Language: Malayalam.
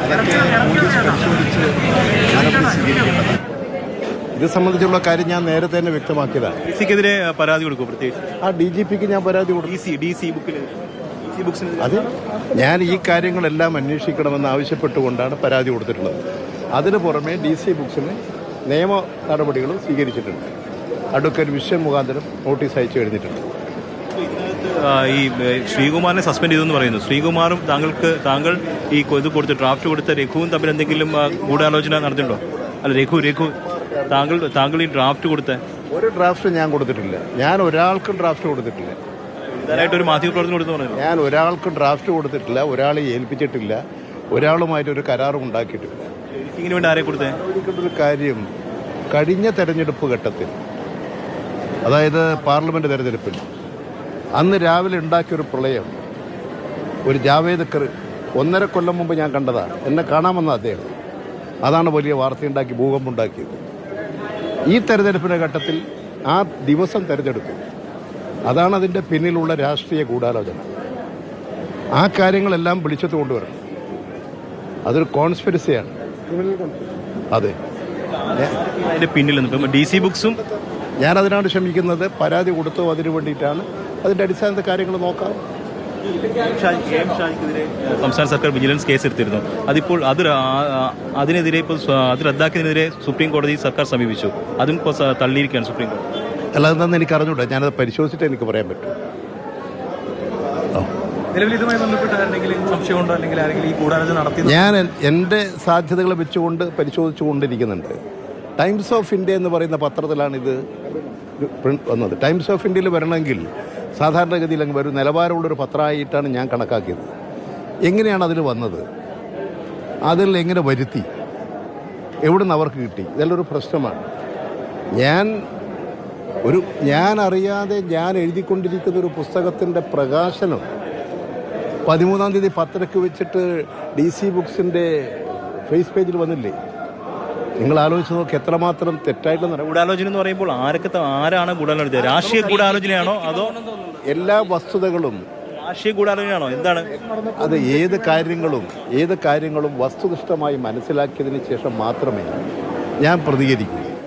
അതൊക്കെ പോലീസ് പരിശോധിച്ച് നടപടി സ്വീകരിക്കേണ്ടതാണ്. ഇത് സംബന്ധിച്ചുള്ള കാര്യം ഞാൻ നേരത്തെ തന്നെ വ്യക്തമാക്കിയതാണ്. ഡിസിക്കെതിരെ പരാതി കൊടുക്കും, പ്രത്യേകിച്ച് ആ DGP ഞാൻ പരാതി കൊടുക്കും. അത് ഞാൻ ഈ കാര്യങ്ങളെല്ലാം അന്വേഷിക്കണമെന്ന് ആവശ്യപ്പെട്ടുകൊണ്ടാണ് പരാതി കൊടുത്തിട്ടുള്ളത്. അതിന് പുറമെ DC ബുക്സിന് നിയമ നടപടികളും സ്വീകരിച്ചിട്ടുണ്ട്. അഡ്വക്കേറ്റ് വിശ്വൻ മുഖാന്തരം നോട്ടീസ് അയച്ചു കഴിഞ്ഞിട്ടുണ്ട്. ഈ ശ്രീകുമാറിനെ സസ്പെൻഡ് ചെയ്തെന്ന് പറയുന്നു. ശ്രീകുമാറും താങ്കൾ ഈ ഇത് കൊടുത്ത് ഡ്രാഫ്റ്റ് കൊടുത്ത രഘുവും തമ്മിൽ എന്തെങ്കിലും ഗൂഢാലോചന നടത്തിയിട്ടുണ്ടോ? അല്ല, രഘു താങ്കൾ ഈ ഡ്രാഫ്റ്റ് കൊടുത്ത ഒരു ഡ്രാഫ്റ്റ് ഞാൻ കൊടുത്തിട്ടില്ല. ഞാൻ ഒരാൾക്കും ഡ്രാഫ്റ്റ് കൊടുത്തിട്ടില്ല. ഇതായിട്ടൊരു മാധ്യമപ്രവർത്തനം കൊടുത്തു പറഞ്ഞു. ഞാൻ ഒരാൾക്കും ഡ്രാഫ്റ്റ് കൊടുത്തിട്ടില്ല, ഒരാളെ ഏൽപ്പിച്ചിട്ടില്ല, ഒരാളുമായിട്ടൊരു കരാറും ഉണ്ടാക്കിയിട്ടില്ല. ഇതിന് വേണ്ടി ആരെ കൊടുത്തേ? ഒരു കാര്യം, കഴിഞ്ഞ തെരഞ്ഞെടുപ്പ് ഘട്ടത്തിൽ, അതായത് പാർലമെന്റ് തെരഞ്ഞെടുപ്പിൽ അന്ന് രാവിലെ ഉണ്ടാക്കിയൊരു പ്രളയം, ഒരു ജാവേദ് കർ 1.5 കൊല്ലം മുമ്പ് ഞാൻ കണ്ടതാണ്. എന്നെ കാണാമെന്ന അദ്ദേഹം. അതാണ് വലിയ വാർത്തയുണ്ടാക്കി ഭൂകമ്പുണ്ടാക്കിയത്. ഈ തെരഞ്ഞെടുപ്പിന്റെ ഘട്ടത്തിൽ ആ ദിവസം തെരഞ്ഞെടുത്തു. അതാണ് അതിൻ്റെ പിന്നിലുള്ള രാഷ്ട്രീയ ഗൂഢാലോചന. ആ കാര്യങ്ങളെല്ലാം വിളിച്ചെത്ത് കൊണ്ടുവരണം. അതൊരു കോൺസ്പിരസിയാണ്. അതെ, അതിന്റെ പിന്നിൽ DC ബുക്സും ഞാനതിനാണ് ശ്രമിക്കുന്നത്. പരാതി കൊടുത്തോ അതിനു വേണ്ടിയിട്ടാണ്. അതിൻ്റെ അടിസ്ഥാനത്തെ കാര്യങ്ങൾ നോക്കാം. സംസ്ഥാന സർക്കാർ വിജിലൻസ് കേസ് എടുത്തിരുന്നു. അതിപ്പോൾ അതിനെതിരെ ഇപ്പോൾ അത് റദ്ദാക്കിയതിനെതിരെ സുപ്രീം കോടതി സർക്കാർ സമീപിച്ചു. അതും ഇപ്പോൾ തള്ളിയിരിക്കുകയാണ് സുപ്രീം കോടതി. അല്ലാതെന്ന് എനിക്ക് അറിഞ്ഞൂടാ. ഞാനത് പരിശോധിച്ചിട്ട് എനിക്ക് പറയാൻ പറ്റും. നിലവിൽ ഇതുമായി ബന്ധപ്പെട്ട് സംശയമുണ്ടോ, അല്ലെങ്കിൽ ആരെങ്കിലും ഈ ഗൂഢാലോചന നടത്തി? ഞാൻ എൻ്റെ സാധ്യതകൾ വെച്ചുകൊണ്ട് പരിശോധിച്ചുകൊണ്ടിരിക്കുന്നുണ്ട്. ടൈംസ് ഓഫ് ഇന്ത്യ എന്ന് പറയുന്ന പത്രത്തിലാണ് ഇത് വന്നത്. ടൈംസ് ഓഫ് ഇന്ത്യയിൽ വരണമെങ്കിൽ സാധാരണഗതിയിൽ അങ്ങ് ഒരു നിലവാരമുള്ളൊരു പത്രമായിട്ടാണ് ഞാൻ കണക്കാക്കിയത്. എങ്ങനെയാണ് അതിൽ വന്നത്? അതിൽ എങ്ങനെ വരുത്തി? എവിടുന്ന് അവർക്ക് കിട്ടി? ഇതെല്ലാം ഒരു പ്രശ്നമാണ്. ഞാൻ അറിയാതെ ഞാൻ എഴുതിക്കൊണ്ടിരിക്കുന്ന ഒരു പുസ്തകത്തിൻ്റെ പ്രകാശനം 13-ാം തീയതി 10:00 വെച്ചിട്ട് DC ബുക്സിൻ്റെ ഫേസ് പേജിൽ വന്നില്ലേ? നിങ്ങൾ ആലോചിച്ച് നോക്ക് എത്രമാത്രം തെറ്റായിട്ടുള്ള ഗൂഢാലോചന എന്ന് പറയുമ്പോൾ ആരാണ് ഗൂഢാലോചന? രാഷ്ട്രീയ ഗൂഢാലോചനയാണോ അതോ എല്ലാ വസ്തുതകളും രാഷ്ട്രീയ ഗൂഢാലോചനയാണോ? എന്താണ് അത്? ഏത് കാര്യങ്ങളും വസ്തുനിഷ്ഠമായി മനസ്സിലാക്കിയതിന് ശേഷം മാത്രമേ ഞാൻ പ്രതികരിക്കൂ.